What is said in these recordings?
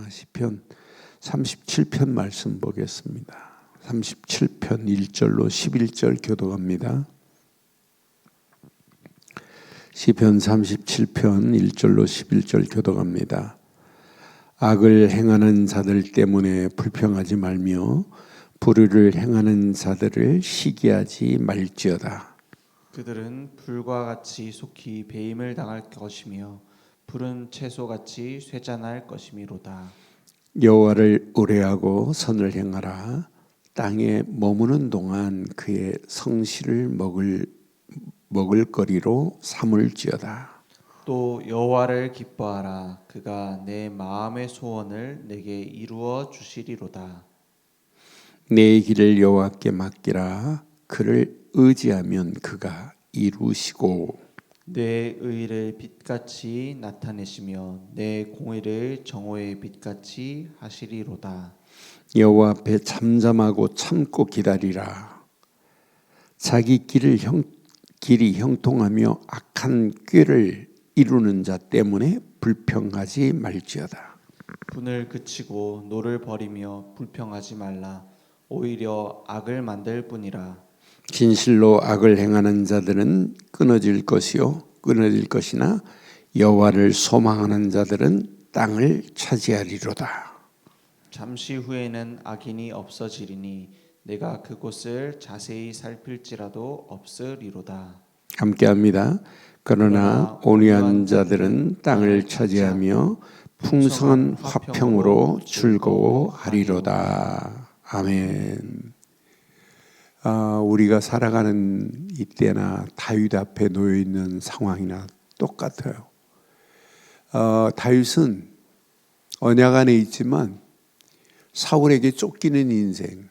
시편 37편 말씀 보겠습니다. 37편 1절로 11절 교독합니다. 시편 37편 1절로 11절 교독합니다. 악을 행하는 자들 때문에 불평하지 말며 불의를 행하는 자들을 시기하지 말지어다. 그들은 불과 같이 속히 배임을 당할 것이며 푸른 채소같이 쇠잔할 것이미로다. 여호와를 의뢰하고 선을 행하라. 땅에 머무는 동안 그의 성실을 먹을거리로 삼을지어다. 또 여호와를 기뻐하라. 그가 내 마음의 소원을 내게 이루어 주시리로다. 내 길을 여호와께 맡기라. 그를 의지하면 그가 이루시고 내 의를 빛같이 나타내시며 내 공의를 정오의 빛같이 하시리로다. 여호와 앞에 잠잠하고 참고 기다리라. 자기 길이 형통하며 악한 꾀를 이루는 자 때문에 불평하지 말지어다. 분을 그치고 노를 버리며 불평하지 말라. 오히려 악을 만들 뿐이라. 진실로 악을 행하는 자들은 끊어질 것이나 여호와를 소망하는 자들은 땅을 차지하리로다. 잠시 후에는 악인이 없어지리니 내가 그곳을 자세히 살필지라도 없으리로다. 함께합니다. 그러나 온유한 자들은 땅을 차지하며 풍성한 화평으로 즐거워하리로다. 아멘. 우리가 살아가는 이때나 다윗 앞에 놓여 있는 상황이나 똑같아요. 다윗은 언약 안에 있지만 사울에게 쫓기는 인생,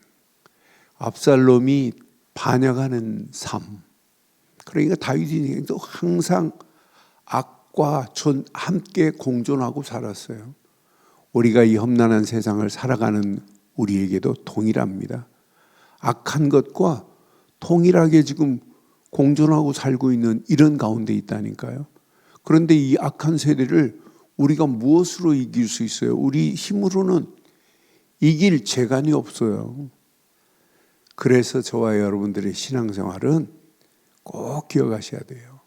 압살롬이 반역하는 삶. 그러니까 다윗 인생도 항상 악과 함께 공존하고 살았어요. 우리가 이 험난한 세상을 살아가는 우리에게도 동일합니다. 악한 것과 동일하게 지금 공존하고 살고 있는 이런 가운데 있다니까요. 그런데 이 악한 세대를 우리가 무엇으로 이길 수 있어요? 우리 힘으로는 이길 재간이 없어요. 그래서 저와 여러분들의 신앙생활은 꼭 기억하셔야 돼요.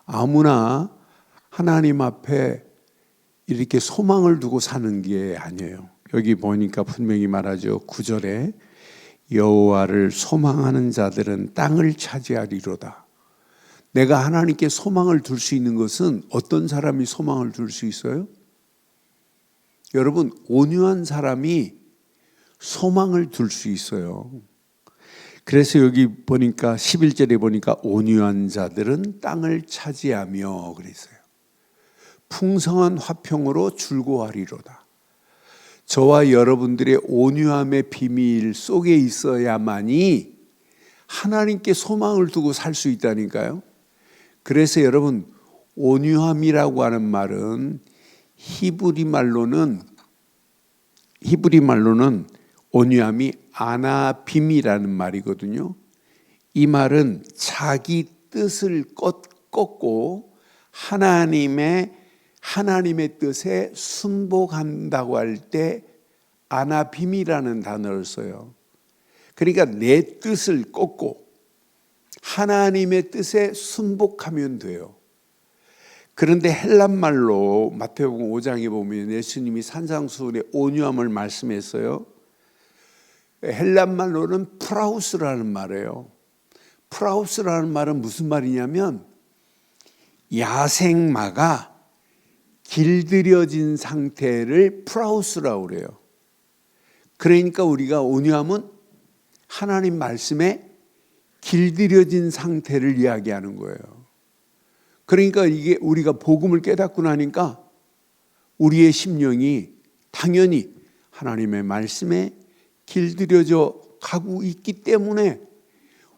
아무나 하나님 앞에 이렇게 소망을 두고 사는 게 아니에요. 여기 보니까 분명히 말하죠. 9절에 여호와를 소망하는 자들은 땅을 차지하리로다. 내가 하나님께 소망을 둘 수 있는 것은 어떤 사람이 소망을 둘 수 있어요? 여러분, 온유한 사람이 소망을 둘 수 있어요. 그래서 여기 보니까 11절에 보니까 온유한 자들은 땅을 차지하며 그랬어요. 풍성한 화평으로 즐거워하리로다. 저와 여러분들의 온유함의 비밀 속에 있어야만이 하나님께 소망을 두고 살 수 있다니까요. 그래서 여러분, 온유함이라고 하는 말은 히브리 말로는 온유함이 아나빔이라는 말이거든요. 이 말은 자기 뜻을 꺾고 하나님의 뜻에 순복한다고 할 때 아나빔이라는 단어를 써요. 그러니까 내 뜻을 꺾고 하나님의 뜻에 순복하면 돼요. 그런데 헬란말로 마태복음 5장에 보면 예수님이 산상수훈의 온유함을 말씀했어요. 헬란말로는 프라우스라는 말이에요. 프라우스라는 말은 무슨 말이냐면 야생마가 길들여진 상태를 프라우스라고 그래요. 그러니까 우리가 온유함은 하나님 말씀에 길들여진 상태를 이야기하는 거예요. 그러니까 이게 우리가 복음을 깨닫고 나니까 우리의 심령이 당연히 하나님의 말씀에 길들여져 가고 있기 때문에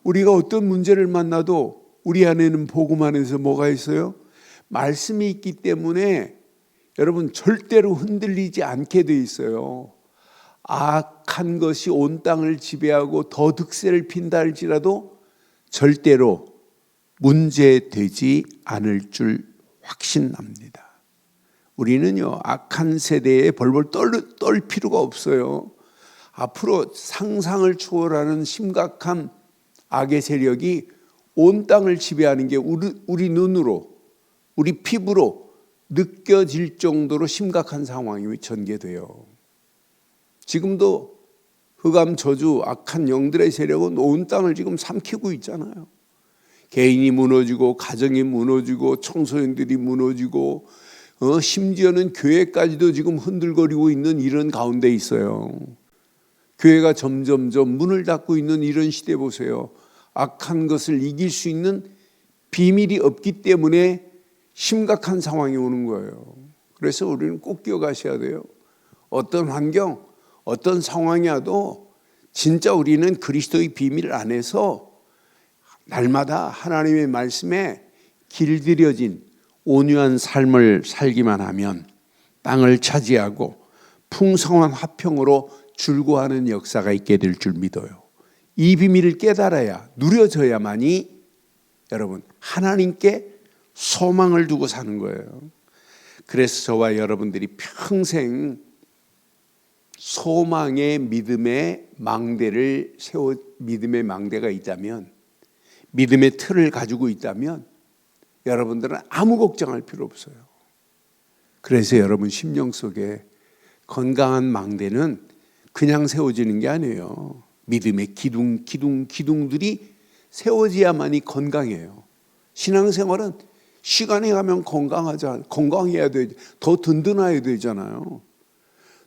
우리가 어떤 문제를 만나도 우리 안에는 복음 안에서 뭐가 있어요? 말씀이 있기 때문에 여러분 절대로 흔들리지 않게 돼 있어요. 악한 것이 온 땅을 지배하고 더 득세를 핀다 할지라도 절대로 문제되지 않을 줄 확신납니다. 우리는요, 악한 세대에 벌벌 떨 필요가 없어요. 앞으로 상상을 초월하는 심각한 악의 세력이 온 땅을 지배하는 게 우리 눈으로, 우리 피부로 느껴질 정도로 심각한 상황이 전개돼요. 지금도 흑암 저주, 악한 영들의 세력은 온 땅을 지금 삼키고 있잖아요. 개인이 무너지고 가정이 무너지고 청소년들이 무너지고 심지어는 교회까지도 지금 흔들거리고 있는 이런 가운데 있어요. 교회가 점점점 문을 닫고 있는 이런 시대 보세요. 악한 것을 이길 수 있는 비밀이 없기 때문에 심각한 상황이 오는 거예요. 그래서 우리는 꼭 기억하셔야 돼요. 어떤 환경, 어떤 상황이 와도 진짜 우리는 그리스도의 비밀 안에서 날마다 하나님의 말씀에 길들여진 온유한 삶을 살기만 하면 땅을 차지하고 풍성한 화평으로 줄고하는 역사가 있게 될 줄 믿어요. 이 비밀을 깨달아야, 누려져야만이 여러분 하나님께 소망을 두고 사는 거예요. 그래서 저와 여러분들이 평생 소망의 믿음의 망대가 있다면, 믿음의 틀을 가지고 있다면 여러분들은 아무 걱정할 필요 없어요. 그래서 여러분 심령 속에 건강한 망대는 그냥 세워지는 게 아니에요. 믿음의 기둥들이 세워져야만이 건강해요. 신앙생활은 시간이 가면 건강해야 돼. 더 든든해야 되잖아요.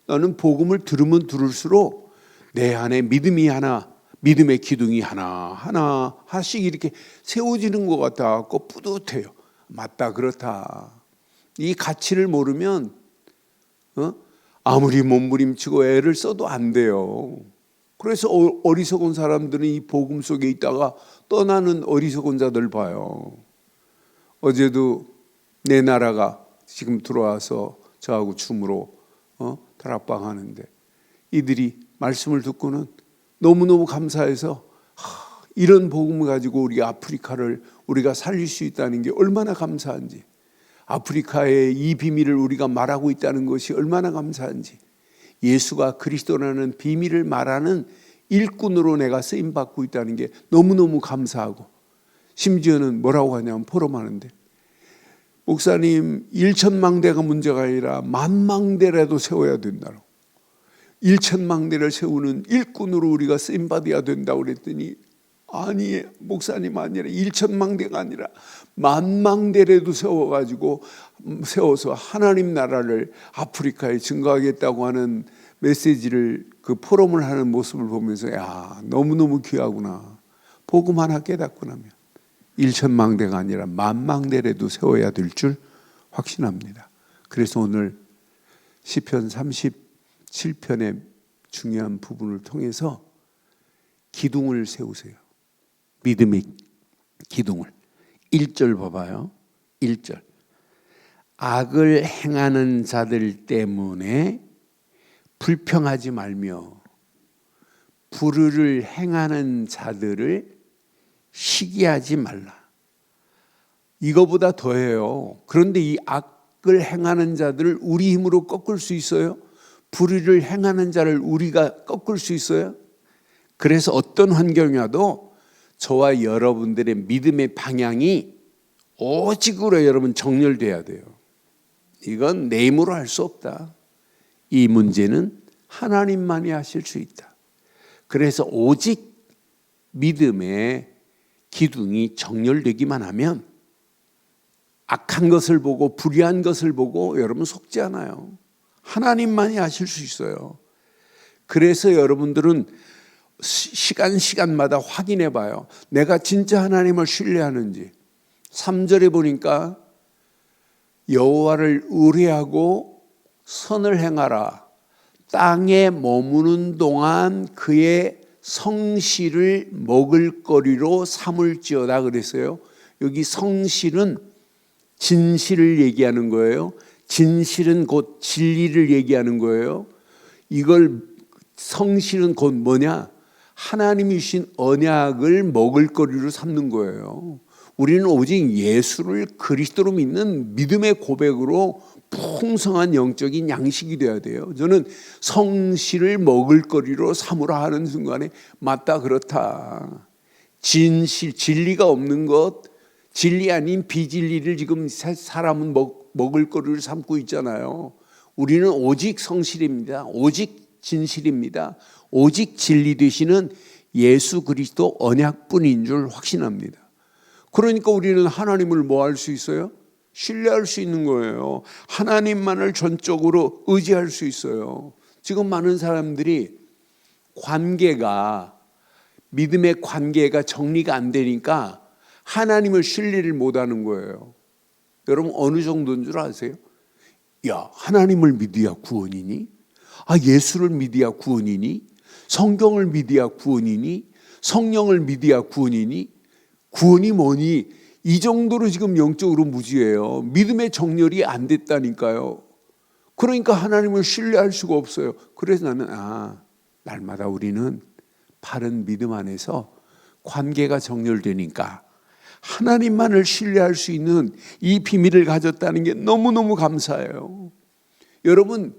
나는 복음을 들으면 들을수록 내 안에 믿음의 기둥이 하나씩 이렇게 세워지는 것 같아서 뿌듯해요. 맞다, 그렇다. 이 가치를 모르면 아무리 몸부림치고 애를 써도 안 돼요. 그래서 어리석은 사람들은 이 복음 속에 있다가 떠나는 어리석은 자들 봐요. 어제도 내 나라가 지금 들어와서 저하고 춤으로 다락방 하는데 이들이 말씀을 듣고는 너무너무 감사해서 이런 복음을 가지고 우리 아프리카를 우리가 살릴 수 있다는 게 얼마나 감사한지, 아프리카의 이 비밀을 우리가 말하고 있다는 것이 얼마나 감사한지, 예수가 그리스도라는 비밀을 말하는 일꾼으로 내가 쓰임받고 있다는 게 너무너무 감사하고, 심지어는 뭐라고 하냐면 포럼하는데, 목사님 1천망대가 문제가 아니라 만망대라도 세워야 된다고, 1천망대를 세우는 일꾼으로 우리가 쓰임받아야 된다고 그랬더니, 아니 목사님 아니라 1천망대가 아니라 만망대라도 세워서 하나님 나라를 아프리카에 증거하겠다고 하는 메시지를, 그 포럼을 하는 모습을 보면서 야, 너무너무 귀하구나. 복음 하나 깨닫고 나면 1천망대가 아니라 만망대라도 세워야 될 줄 확신합니다. 그래서 오늘 시편 37편의 중요한 부분을 통해서 기둥을 세우세요. 믿음의 기둥을. 1절 봐봐요. 1절. 악을 행하는 자들 때문에 불평하지 말며 불의를 행하는 자들을 시기하지 말라. 이거보다 더해요. 그런데 이 악을 행하는 자들을 우리 힘으로 꺾을 수 있어요? 불의를 행하는 자를 우리가 꺾을 수 있어요? 그래서 어떤 환경이 와도 저와 여러분들의 믿음의 방향이 오직으로 여러분 정렬돼야 돼요. 이건 내 힘으로 할 수 없다. 이 문제는 하나님만이 하실 수 있다. 그래서 오직 믿음의 기둥이 정렬되기만 하면 악한 것을 보고 불의한 것을 보고 여러분 속지 않아요. 하나님만이 하실 수 있어요. 그래서 여러분들은 시간마다 확인해 봐요. 내가 진짜 하나님을 신뢰하는지. 3절에 보니까 여호와를 의뢰하고 선을 행하라. 땅에 머무는 동안 그의 성실을 먹을거리로 삼을지어다 그랬어요. 여기 성실은 진실을 얘기하는 거예요. 진실은 곧 진리를 얘기하는 거예요. 이걸 성실은 곧 뭐냐? 하나님이 주신 언약을 먹을거리로 삼는 거예요. 우리는 오직 예수를 그리스도로 믿는 믿음의 고백으로 풍성한 영적인 양식이 돼야 돼요. 저는 성실을 먹을거리로 삼으라 하는 순간에 맞다, 그렇다. 진실, 진리가 없는 것, 진리 아닌 비진리를 지금 사람은 먹을거리를 삼고 있잖아요. 우리는 오직 성실입니다. 오직 진실입니다. 오직 진리 되시는 예수 그리스도 언약뿐인 줄 확신합니다. 그러니까 우리는 하나님을 뭐 할 수 있어요? 신뢰할 수 있는 거예요. 하나님만을 전적으로 의지할 수 있어요. 지금 많은 사람들이 믿음의 관계가 정리가 안 되니까 하나님을 신뢰를 못 하는 거예요. 여러분 어느 정도인 줄 아세요? 야, 하나님을 믿어야 구원이니? 예수를 믿어야 구원이니? 성경을 믿어야 구원이니? 성령을 믿어야 구원이니? 구원이 뭐니? 이 정도로 지금 영적으로 무지해요. 믿음의 정렬이 안 됐다니까요. 그러니까 하나님을 신뢰할 수가 없어요. 그래서 나는 날마다 우리는 바른 믿음 안에서 관계가 정렬되니까 하나님만을 신뢰할 수 있는 이 비밀을 가졌다는 게 너무너무 감사해요. 여러분,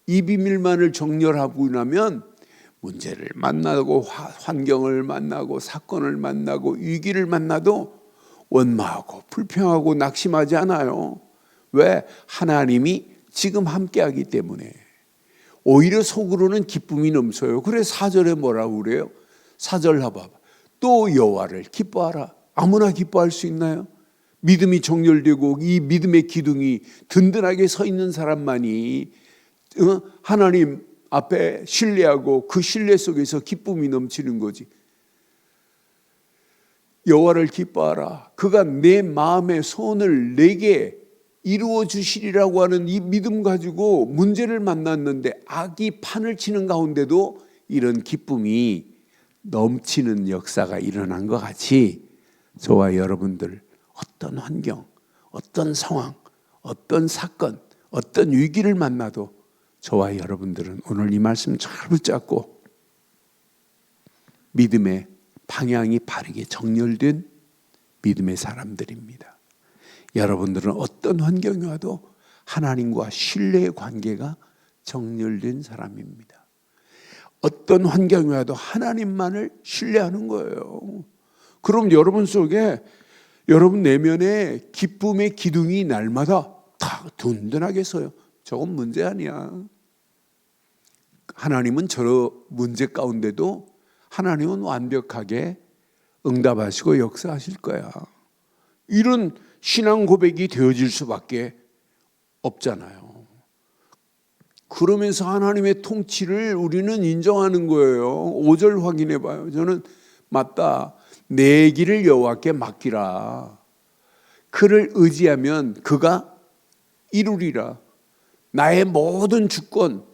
이 비밀만을 정렬하고 나면 문제를 만나고 환경을 만나고 사건을 만나고 위기를 만나도 원망하고 불평하고 낙심하지 않아요. 왜? 하나님이 지금 함께하기 때문에. 오히려 속으로는 기쁨이 넘쳐요. 그래서 4절에 뭐라고 그래요? 4절 봐봐. 또 여호와를 기뻐하라. 아무나 기뻐할 수 있나요? 믿음이 정렬되고 이 믿음의 기둥이 든든하게 서 있는 사람만이 하나님 앞에 신뢰하고 그 신뢰 속에서 기쁨이 넘치는 거지. 여호와를 기뻐하라. 그가 내 마음의 소원을 내게 이루어 주시리라고 하는 이 믿음 가지고 문제를 만났는데 악이 판을 치는 가운데도 이런 기쁨이 넘치는 역사가 일어난 것 같이 저와 여러분들 어떤 환경, 어떤 상황, 어떤 사건, 어떤 위기를 만나도 저와 여러분들은 오늘 이 말씀 잘 붙잡고 믿음의 방향이 바르게 정렬된 믿음의 사람들입니다. 여러분들은 어떤 환경이 와도 하나님과 신뢰의 관계가 정렬된 사람입니다. 어떤 환경이 와도 하나님만을 신뢰하는 거예요. 그럼 여러분 속에 여러분 내면에 기쁨의 기둥이 날마다 다 든든하게 서요. 저건 문제 아니야. 하나님은 저 문제 가운데도 하나님은 완벽하게 응답하시고 역사하실 거야. 이런 신앙 고백이 되어질 수밖에 없잖아요. 그러면서 하나님의 통치를 우리는 인정하는 거예요. 5절 확인해 봐요. 저는 맞다. 내 길을 여호와께 맡기라. 그를 의지하면 그가 이루리라. 나의 모든 주권,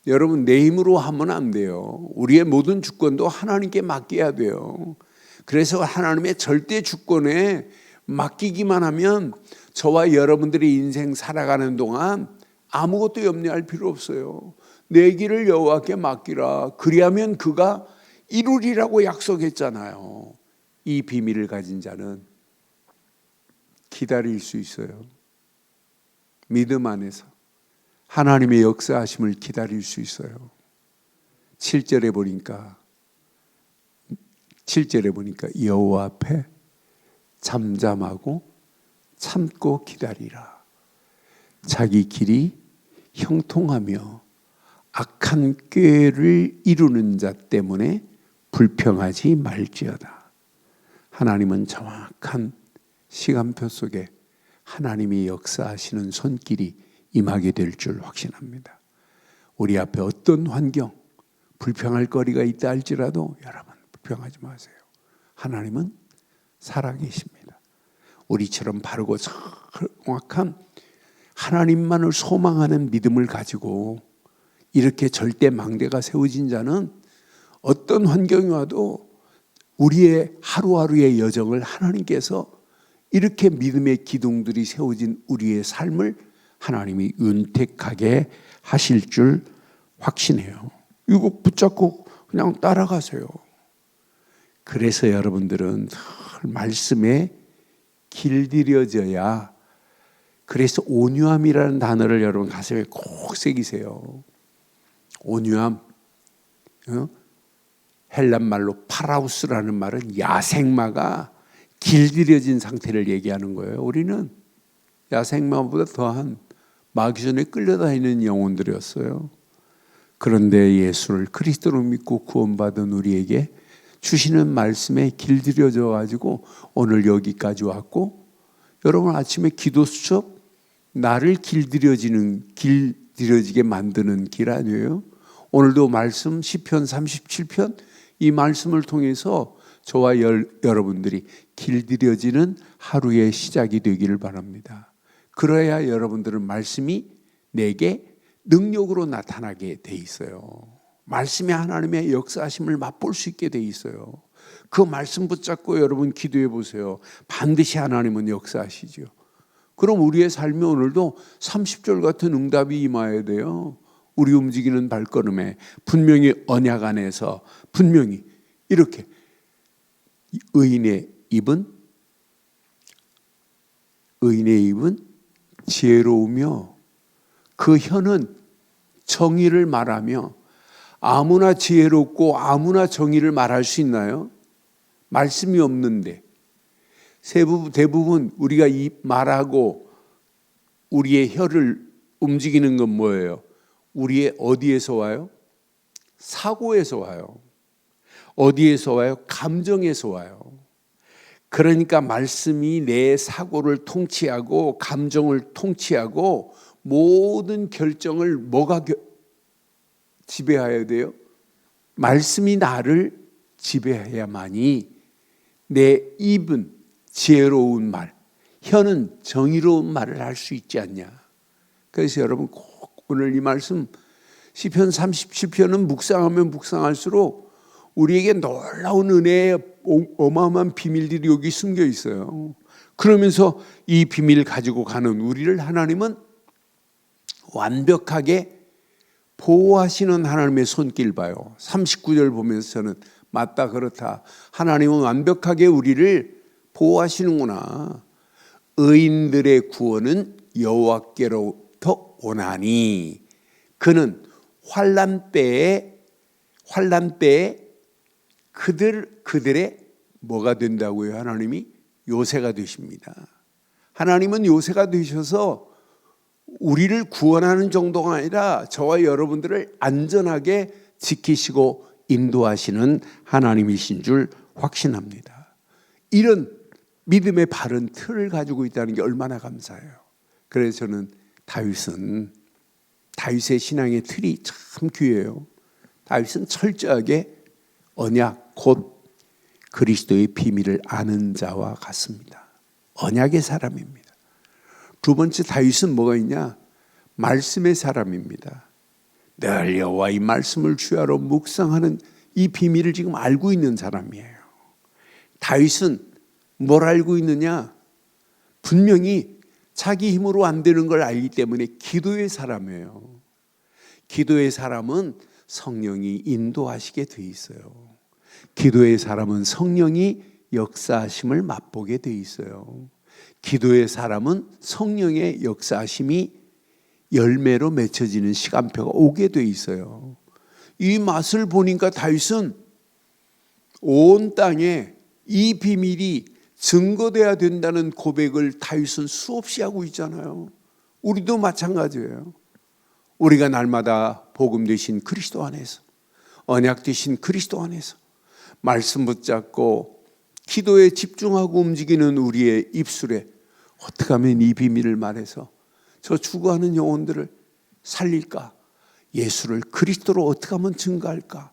여러분 내 힘으로 하면 안 돼요. 우리의 모든 주권도 하나님께 맡겨야 돼요. 그래서 하나님의 절대 주권에 맡기기만 하면 저와 여러분들의 인생 살아가는 동안 아무것도 염려할 필요 없어요. 내 길을 여호와께 맡기라. 그리하면 그가 이루리라고 약속했잖아요. 이 비밀을 가진 자는 기다릴 수 있어요. 믿음 안에서 하나님의 역사하심을 기다릴 수 있어요. 7절에 보니까 여호와 앞에 잠잠하고 참고 기다리라. 자기 길이 형통하며 악한 꾀를 이루는 자 때문에 불평하지 말지어다. 하나님은 정확한 시간표 속에 하나님이 역사하시는 손길이 임하게 될 줄 확신합니다. 우리 앞에 어떤 환경, 불평할 거리가 있다 할지라도 여러분 불평하지 마세요. 하나님은 살아계십니다. 우리처럼 바르고 정확한 하나님만을 소망하는 믿음을 가지고 이렇게 절대 망대가 세워진 자는 어떤 환경이 와도 우리의 하루하루의 여정을 하나님께서 이렇게 믿음의 기둥들이 세워진 우리의 삶을 하나님이 윤택하게 하실 줄 확신해요. 이거 붙잡고 그냥 따라가세요. 그래서 여러분들은 말씀에 길들여져야 그래서 온유함이라는 단어를 여러분 가슴에 꼭 새기세요. 온유함. 헬란 말로 파라우스라는 말은 야생마가 길들여진 상태를 얘기하는 거예요. 우리는 야생마보다 더한 마귀전에 끌려다니는 영혼들이었어요. 그런데 예수를 그리스도로 믿고 구원받은 우리에게 주시는 말씀에 길들여져 가지고 오늘 여기까지 왔고, 여러분 아침에 기도 수첩 나를 길들여지게 만드는 길 아니에요? 오늘도 말씀 시편 37편 이 말씀을 통해서 저와 여러분들이 길들여지는 하루의 시작이 되기를 바랍니다. 그래야 여러분들은 말씀이 내게 능력으로 나타나게 돼 있어요. 말씀이 하나님의 역사하심을 맛볼 수 있게 돼 있어요. 그 말씀 붙잡고 여러분 기도해 보세요. 반드시 하나님은 역사하시죠. 그럼 우리의 삶이 오늘도 30절 같은 응답이 임해야 돼요. 우리 움직이는 발걸음에 분명히 언약 안에서 분명히 이렇게 의인의 입은 지혜로우며 그 혀는 정의를 말하며. 아무나 지혜롭고 아무나 정의를 말할 수 있나요? 말씀이 없는데. 대부분 우리가 말하고 우리의 혀를 움직이는 건 뭐예요? 우리의 어디에서 와요? 사고에서 와요. 어디에서 와요? 감정에서 와요. 그러니까 말씀이 내 사고를 통치하고 감정을 통치하고 모든 결정을 뭐가 지배해야 돼요? 말씀이 나를 지배해야만이 내 입은 지혜로운 말, 혀는 정의로운 말을 할 수 있지 않냐. 그래서 여러분 꼭 오늘 이 말씀 시편 37편은 묵상하면 묵상할수록 우리에게 놀라운 은혜의 어마어마한 비밀들이 여기 숨겨 있어요. 그러면서 이 비밀을 가지고 가는 우리를 하나님은 완벽하게 보호하시는 하나님의 손길 봐요. 39절 보면서 저는 맞다, 그렇다. 하나님은 완벽하게 우리를 보호하시는구나. 의인들의 구원은 여호와께로부터 오나니 그는 환난 때에 그들의 뭐가 된다고요? 하나님이 요새가 되십니다. 하나님은 요새가 되셔서 우리를 구원하는 정도가 아니라 저와 여러분들을 안전하게 지키시고 인도하시는 하나님이신 줄 확신합니다. 이런 믿음의 바른 틀을 가지고 있다는 게 얼마나 감사해요. 그래서 저는 다윗의 신앙의 틀이 참 귀해요. 다윗은 철저하게 언약 곧 그리스도의 비밀을 아는 자와 같습니다. 언약의 사람입니다. 두 번째 다윗은 뭐가 있냐? 말씀의 사람입니다. 늘 여호와의 말씀을 주야로 묵상하는 이 비밀을 지금 알고 있는 사람이에요. 다윗은 뭘 알고 있느냐? 분명히 자기 힘으로 안 되는 걸 알기 때문에 기도의 사람이에요. 기도의 사람은 성령이 인도하시게 돼 있어요. 기도의 사람은 성령이 역사하심을 맛보게 돼 있어요. 기도의 사람은 성령의 역사하심이 열매로 맺혀지는 시간표가 오게 돼 있어요. 이 맛을 보니까 다윗은 온 땅에 이 비밀이 증거돼야 된다는 고백을 다윗은 수없이 하고 있잖아요. 우리도 마찬가지예요. 우리가 날마다 복음 되신 그리스도 안에서, 언약 되신 그리스도 안에서 말씀 붙잡고 기도에 집중하고 움직이는 우리의 입술에 어떻게 하면 이 비밀을 말해서 저 죽어가는 영혼들을 살릴까? 예수를 그리스도로 어떻게 하면 증거할까?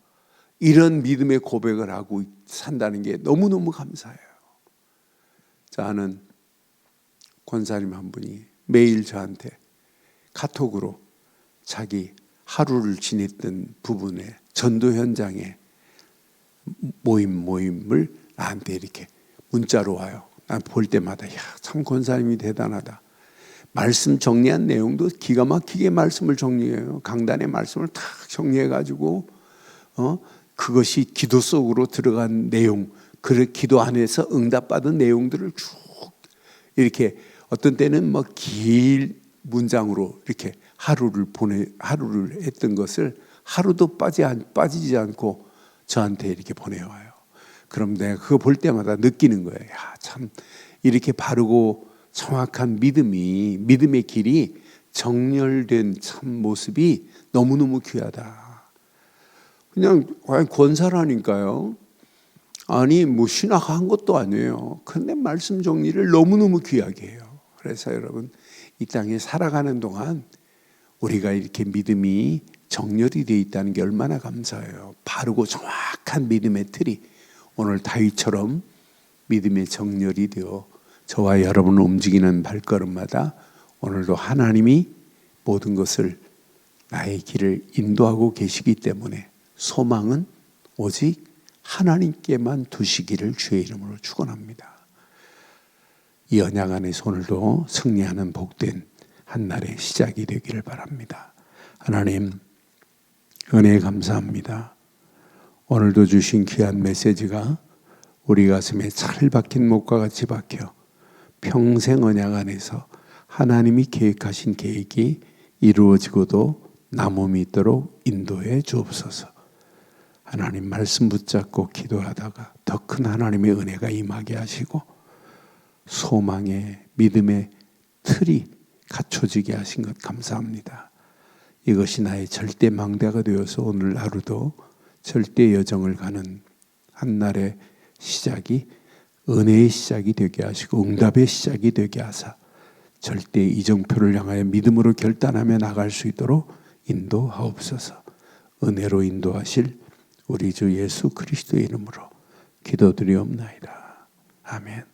이런 믿음의 고백을 하고 산다는 게 너무너무 감사해요. 아는 권사님 한 분이 매일 저한테 카톡으로 자기 하루를 지냈던 부분의 전도 현장에 모임을 나한테 이렇게 문자로 와요. 난 볼 때마다 참 권사님이 대단하다. 말씀 정리한 내용도 기가 막히게 말씀을 정리해요. 강단의 말씀을 탁 정리해가지고 그것이 기도 속으로 들어간 내용, 그 기도 안에서 응답받은 내용들을 쭉 이렇게 어떤 때는 뭐 길 문장으로 이렇게 하루를 했던 것을 하루도 빠지지 않고 저한테 이렇게 보내와요. 그럼 내가 그거 볼 때마다 느끼는 거예요. 야, 참 이렇게 바르고 정확한 믿음의 길이 정렬된 참 모습이 너무너무 귀하다. 그냥 권사라니까요. 아니 뭐 신학한 것도 아니에요. 근데 말씀 정리를 너무너무 귀하게 해요. 그래서 여러분 이 땅에 살아가는 동안 우리가 이렇게 믿음이 정렬이 되어 있다는 게 얼마나 감사해요. 바르고 정확한 믿음의 틀이 오늘 다윗처럼 믿음의 정렬이 되어 저와 여러분을 움직이는 발걸음마다 오늘도 하나님이 모든 것을 나의 길을 인도하고 계시기 때문에 소망은 오직 하나님께만 두시기를 주의 이름으로 축원합니다. 이 언약 안에서 오늘도 승리하는 복된 한 날의 시작이 되기를 바랍니다. 하나님 은혜 감사합니다. 오늘도 주신 귀한 메시지가 우리 가슴에 잘 박힌 목과 같이 박혀 평생 언약 안에서 하나님이 계획하신 계획이 이루어지고도 남음이 있도록 인도해 주옵소서. 하나님 말씀 붙잡고 기도하다가 더 큰 하나님의 은혜가 임하게 하시고 소망의 믿음의 틀이 갖춰지게 하신 것 감사합니다. 이것이 나의 절대 망대가 되어서 오늘 하루도 절대 여정을 가는 한날의 시작이 은혜의 시작이 되게 하시고 응답의 시작이 되게 하사 절대 이정표를 향하여 믿음으로 결단하며 나갈 수 있도록 인도하옵소서. 은혜로 인도하실 우리 주 예수 그리스도의 이름으로 기도드리옵나이다. 아멘.